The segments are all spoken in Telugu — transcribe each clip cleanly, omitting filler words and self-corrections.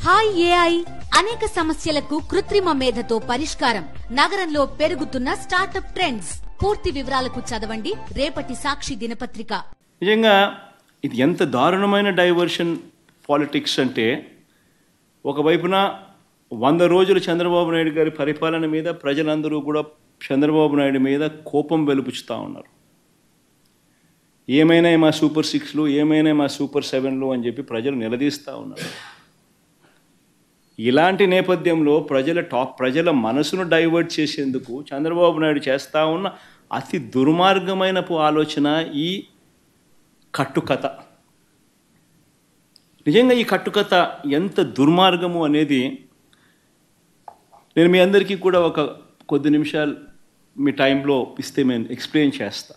హాయ్ ఏఐ అనేక సమస్యలకు కృత్రిమ మేధతో పరిష్కారం. నగరంలో పెరుగుతున్న స్టార్టప్ ట్రెండ్స్. పూర్తి వివరాలకు చదవండి రేపటి సాక్షి దినపత్రిక. నిజంగా ఇది ఎంత దారుణమైన డైవర్షన్ పాలిటిక్స్ అంటే, ఒకవైపున 100 రోజులు చంద్రబాబు నాయుడు గారి పరిపాలన మీద ప్రజలందరూ కూడా చంద్రబాబు నాయుడు మీద కోపం వెలుపుచుతూ ఉన్నారు. ఏమైనా మా సూపర్ 6లు, ఏమైనా మా సూపర్ 7లు అని చెప్పి ప్రజలు నిలదీస్తూ ఉన్నారు. ఇలాంటి నేపథ్యంలో ప్రజల మనసును డైవర్ట్ చేసేందుకు చంద్రబాబు నాయుడు చేస్తూ ఉన్న అతి దుర్మార్గమైన ఆలోచన ఈ కట్టుకథ. నిజంగా ఈ కట్టుకథ ఎంత దుర్మార్గము అనేది నేను మీ అందరికీ కూడా ఒక కొద్ది నిమిషాలు మీ టైంలో ఇస్తే నేను ఎక్స్ప్లెయిన్ చేస్తా.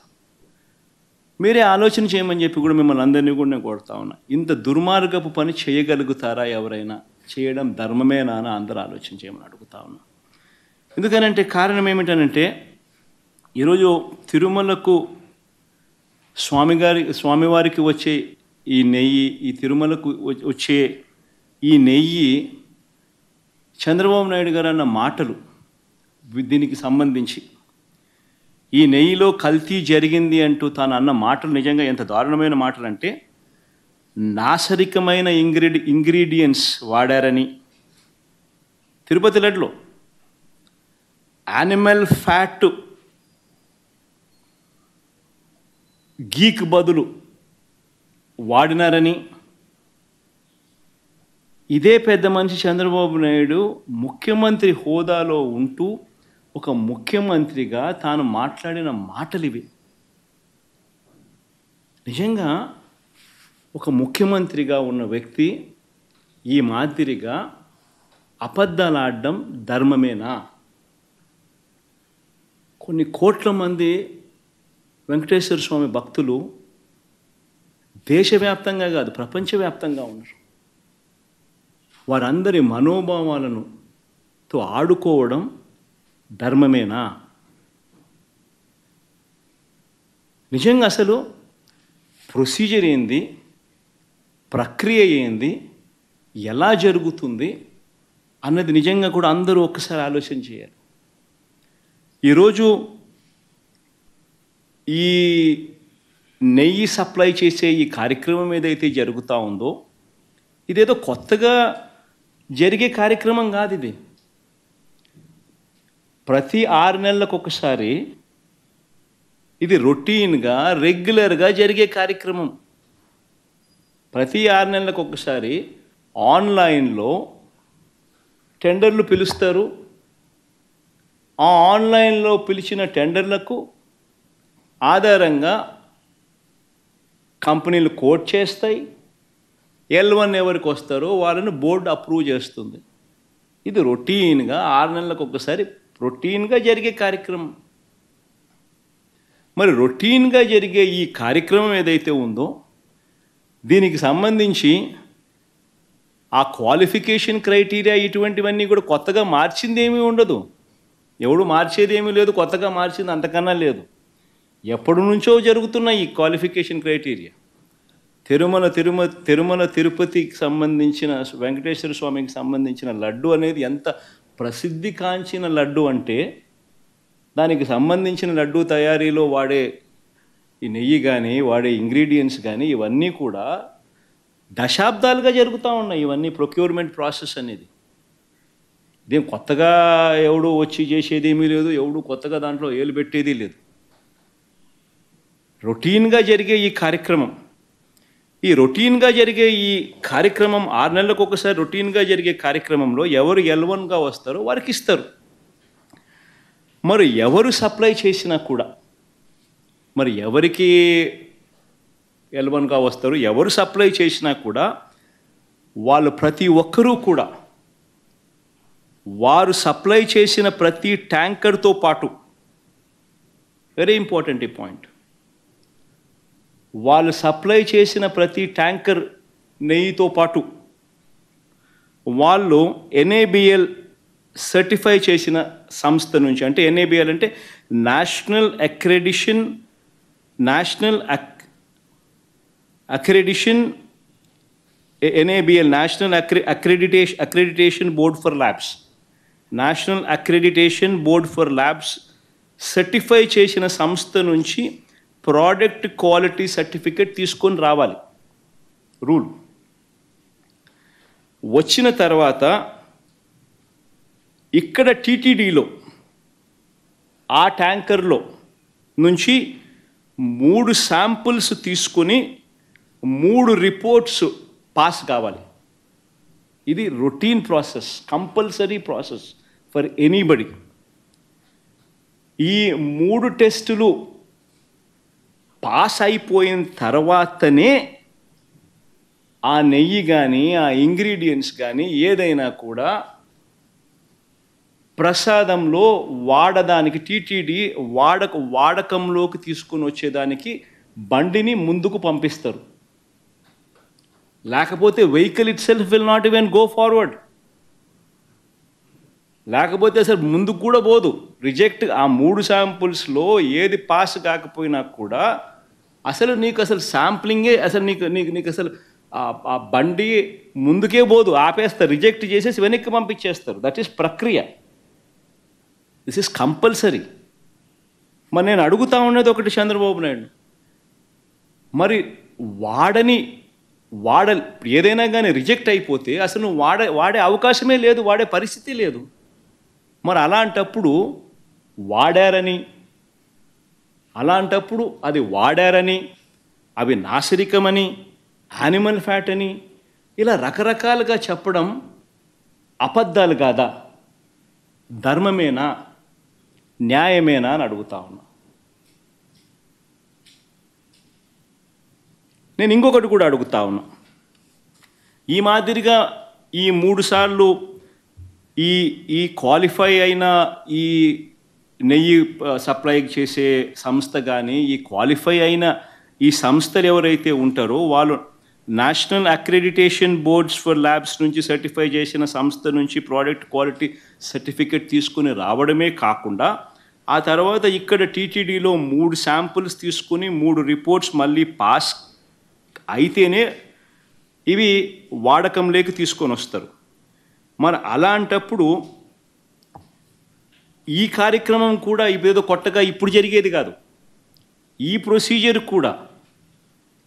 మీరే ఆలోచన చేయమని చెప్పి కూడా మిమ్మల్ని అందరినీ కూడా నేను కొడతా ఉన్నా. ఇంత దుర్మార్గపు పని చేయగలుగుతారా ఎవరైనా? చేయడం ధర్మమేనా అని అందరూ ఆలోచన చేయమని అడుగుతా ఉన్నా. ఎందుకనంటే కారణం ఏమిటనంటే, ఈరోజు తిరుమలకు స్వామివారికి వచ్చే ఈ నెయ్యి, ఈ తిరుమలకు వచ్చే ఈ నెయ్యి చంద్రబాబు నాయుడు గారు అన్న మాటలు, దీనికి సంబంధించి ఈ నెయ్యిలో కల్తీ జరిగింది అంటూ తాను అన్న మాటలు నిజంగా ఎంత దారుణమైన మాటలు అంటే, నాశరికమైన ఇంగ్రీడియంట్స్ వాడారని, తిరుపతి లడ్డులో యానిమల్ ఫ్యాట్ గీక్ బదులు వాడినారని, ఇదే పెద్ద మనిషి చంద్రబాబు నాయుడు ముఖ్యమంత్రి హోదాలో ఉంటూ ఒక ముఖ్యమంత్రిగా తాను మాట్లాడిన మాటలు ఇవి. నిజంగా ఒక ముఖ్యమంత్రిగా ఉన్న వ్యక్తి ఈ మాదిరిగా అబద్ధాలు ఆడడం ధర్మమేనా? కొన్ని కోట్ల మంది వెంకటేశ్వర స్వామి భక్తులు దేశవ్యాప్తంగా కాదు ప్రపంచవ్యాప్తంగా ఉన్నారు. వారందరి మనోభావాలను ఆడుకోవడం ధర్మమేనా? నిజంగా అసలు ప్రొసీజర్ ఏంది, ప్రక్రియ ఏంది, ఎలా జరుగుతుంది అన్నది నిజంగా కూడా అందరూ ఒక్కసారి ఆలోచన చేయాలి. ఈరోజు ఈ నెయ్యి సప్లై చేసే ఈ కార్యక్రమం ఏదైతే జరుగుతూ ఉందో, ఇదేదో కొత్తగా జరిగే కార్యక్రమం కాదు. ఇది ప్రతి 6 నెలలకు ఒకసారి ఇది రొటీన్గా రెగ్యులర్గా జరిగే కార్యక్రమం. ప్రతి 6 నెలలకు ఒకసారి ఆన్లైన్లో టెండర్లు పిలుస్తారు. ఆ ఆన్లైన్లో పిలిచిన టెండర్లకు ఆధారంగా కంపెనీలు కోట్ చేస్తాయి. L1 ఎవరికి వస్తారో వాళ్ళని బోర్డు అప్రూవ్ చేస్తుంది. ఇది రొటీన్గా 6 నెలలకు ఒకసారి రొటీన్గా జరిగే కార్యక్రమం. మరి రొటీన్గా జరిగే ఈ కార్యక్రమం ఏదైతే ఉందో, దీనికి సంబంధించి ఆ క్వాలిఫికేషన్ క్రైటీరియా ఇటువంటివన్నీ కూడా కొత్తగా మార్చింది ఏమీ ఉండదు. ఎవడు మార్చేది ఏమీ లేదు, కొత్తగా మార్చింది అంతకన్నా లేదు. ఎప్పటి నుంచో జరుగుతున్న ఈ క్వాలిఫికేషన్ క్రైటీరియా తిరుమల తిరుపతికి సంబంధించిన వెంకటేశ్వర స్వామికి సంబంధించిన లడ్డు అనేది ఎంత ప్రసిద్ధికాంచిన లడ్డు అంటే, దానికి సంబంధించిన లడ్డు తయారీలో వాడే ఈ నెయ్యి కానీ వాడే ఇంగ్రీడియంట్స్ కానీ ఇవన్నీ కూడా దశాబ్దాలుగా జరుగుతూ ఉన్నాయి. ఇవన్నీ ప్రొక్యూర్మెంట్ ప్రాసెస్ అనేది ఇదేం కొత్తగా ఎవడు వచ్చి చేసేది ఏమీ లేదు, ఎవడు కొత్తగా దాంట్లో ఏలు పెట్టేది లేదు. రొటీన్గా జరిగే ఈ కార్యక్రమం, ఈ రొటీన్గా జరిగే ఈ కార్యక్రమం 6 నెలలకు ఒకసారి రొటీన్గా జరిగే కార్యక్రమంలో ఎవరు L1గా వస్తారో వారికి ఇస్తారు. మరి ఎవరు సప్లై చేసినా కూడా, మరి ఎవరికి L1గా వస్తారు, ఎవరు సప్లై చేసినా కూడా వాళ్ళు ప్రతి ఒక్కరూ కూడా వారు సప్లై చేసిన ప్రతి ట్యాంకర్తో పాటు, వెరీ ఇంపార్టెంట్ ఈ పాయింట్, వాళ్ళు సప్లై చేసిన ప్రతి ట్యాంకర్ నెయ్యితో పాటు వాళ్ళు NABL సర్టిఫై చేసిన సంస్థ నుంచి, అంటే NABL అంటే national accreditation NABL, national accreditation board for labs, national accreditation board for labs certify చేసిన సంస్థ నుంచి ప్రోడక్ట్ క్వాలిటీ సర్టిఫికేట్ తీసుకొని రావాలి. రూల్ వచ్చిన తర్వాత ఇక్కడ టీటీడీలో ఆ ట్యాంకర్లో నుంచి 3 శాంపుల్స్ తీసుకొని 3 రిపోర్ట్స్ పాస్ కావాలి. ఇది routine process, compulsory process for anybody. ఈ 3 టెస్టులు పాస్ అయిపోయిన తర్వాతనే ఆ నెయ్యి కానీ ఆ ఇంగ్రీడియంట్స్ కానీ ఏదైనా కూడా ప్రసాదంలో వాడడానికి టీటీడీ వాడకంలోకి తీసుకుని వచ్చేదానికి బండిని ముందుకు పంపిస్తారు. లేకపోతే vehicle it self will not even go forward. లేకపోతే అసలు ముందుకు కూడా పోదు. రిజెక్ట్ ఆ 3 శాంపుల్స్లో ఏది పాస్ కాకపోయినా కూడా అసలు నీకు అసలు శాంప్లింగే అసలు నీకు అసలు ఆ బండి ముందుకే పోదు, ఆపేస్తారు, రిజెక్ట్ చేసేసి వెనక్కి పంపించేస్తారు. దట్ ఈస్ ప్రక్రియ. This is compulsory. మరి నేను అడుగుతా ఉన్నది ఒకటి చంద్రబాబు నాయుడు, మరి ఏదైనా కానీ రిజెక్ట్ అయిపోతే అసలు నువ్వు వాడే అవకాశమే లేదు, వాడే పరిస్థితి లేదు. మరి అలాంటప్పుడు అది వాడారని, అవి నాసిరికమని, యానిమల్ ఫ్యాట్ అని ఇలా రకరకాలుగా చెప్పడం అబద్ధాలు కాదా? ధర్మమేనా, న్యాయమేనా అని అడుగుతా ఉన్నా. నేను ఇంకొకటి కూడా అడుగుతా ఉన్నా. ఈ మాదిరిగా ఈ 3 సార్లు ఈ క్వాలిఫై అయిన ఈ నెయ్యి సప్లై చేసే సంస్థ కానీ, ఈ క్వాలిఫై అయిన ఈ సంస్థలు ఎవరైతే ఉంటారో వాళ్ళు national accreditation boards for labs నుంచి సర్టిఫై చేసిన సంస్థ నుంచి ప్రోడక్ట్ క్వాలిటీ సర్టిఫికేట్ తీసుకుని రావడమే కాకుండా ఆ తర్వాత ఇక్కడ టీటీడీలో 3 శాంపుల్స్ తీసుకుని 3 రిపోర్ట్స్ మళ్ళీ పాస్ అయితేనే ఇవి వాడకంలోకి తీసుకొని వస్తారు. మరి అలాంటప్పుడు ఈ కార్యక్రమం కూడా ఇదేదో కొత్తగా ఇప్పుడు జరిగేది కాదు. ఈ ప్రొసీజర్ కూడా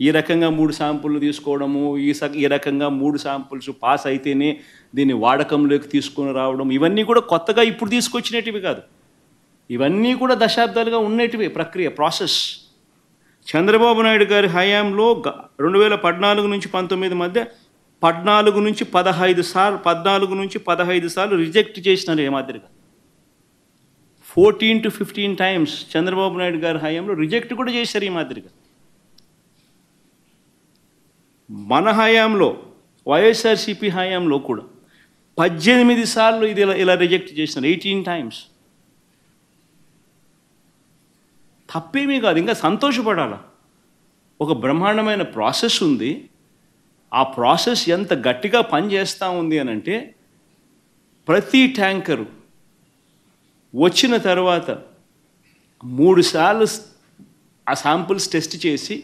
ఈ రకంగా 3 శాంపుల్ తీసుకోవడము, ఈ రకంగా 3 శాంపుల్స్ పాస్ అయితేనే దీన్ని వాడకంలోకి తీసుకొని రావడం, ఇవన్నీ కూడా కొత్తగా ఇప్పుడు తీసుకొచ్చినటివి కాదు. ఇవన్నీ కూడా దశాబ్దాలుగా ఉన్నటివి ప్రక్రియ, ప్రాసెస్. చంద్రబాబు నాయుడు గారి హయాంలో 2014 నుంచి 19 మధ్య 14 నుంచి 15 సార్లు రిజెక్ట్ చేసినారు. ఏ మాదిరిగా 14 to 15 టైమ్స్ చంద్రబాబు నాయుడు గారి హయాంలో రిజెక్ట్ కూడా చేశారు. ఈ మాదిరిగా మన హయాంలో వైఎస్ఆర్సీపీ హయాంలో కూడా 18 సార్లు ఇది ఇలా రిజెక్ట్ చేసినారు, 18 టైమ్స్. తప్పేమీ కాదు, ఇంకా సంతోషపడాలా. ఒక బ్రహ్మాండమైన ప్రాసెస్ ఉంది. ఆ ప్రాసెస్ ఎంత గట్టిగా పనిచేస్తూ ఉంది అని అంటే ప్రతి ట్యాంకరు వచ్చిన తర్వాత 3 సార్లు ఆ శాంపుల్స్ టెస్ట్ చేసి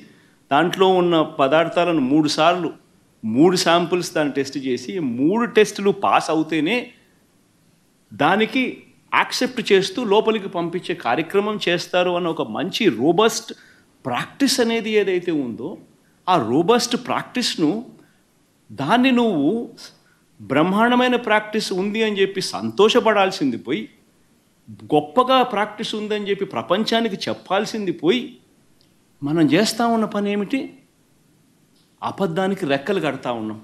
దాంట్లో ఉన్న పదార్థాలను 3 శాంపుల్స్ దాన్ని టెస్ట్ చేసి 3 టెస్టులు పాస్ అవుతేనే దానికి యాక్సెప్ట్ చేస్తూ లోపలికి పంపించే కార్యక్రమం చేస్తారు అన్న ఒక మంచి రోబస్ట్ ప్రాక్టీస్ అనేది ఏదైతే ఉందో ఆ రోబస్ట్ ప్రాక్టీస్ను దాన్ని నువ్వు బ్రహ్మాండమైన ప్రాక్టీస్ ఉంది అని చెప్పి సంతోషపడాల్సింది పోయి, గొప్పగా ప్రాక్టీస్ ఉందని చెప్పి ప్రపంచానికి చెప్పాల్సింది పోయి, మనం చేస్తూ ఉన్న పని ఏమిటి? అబద్ధానికి రెక్కలు కడతా ఉన్నాం.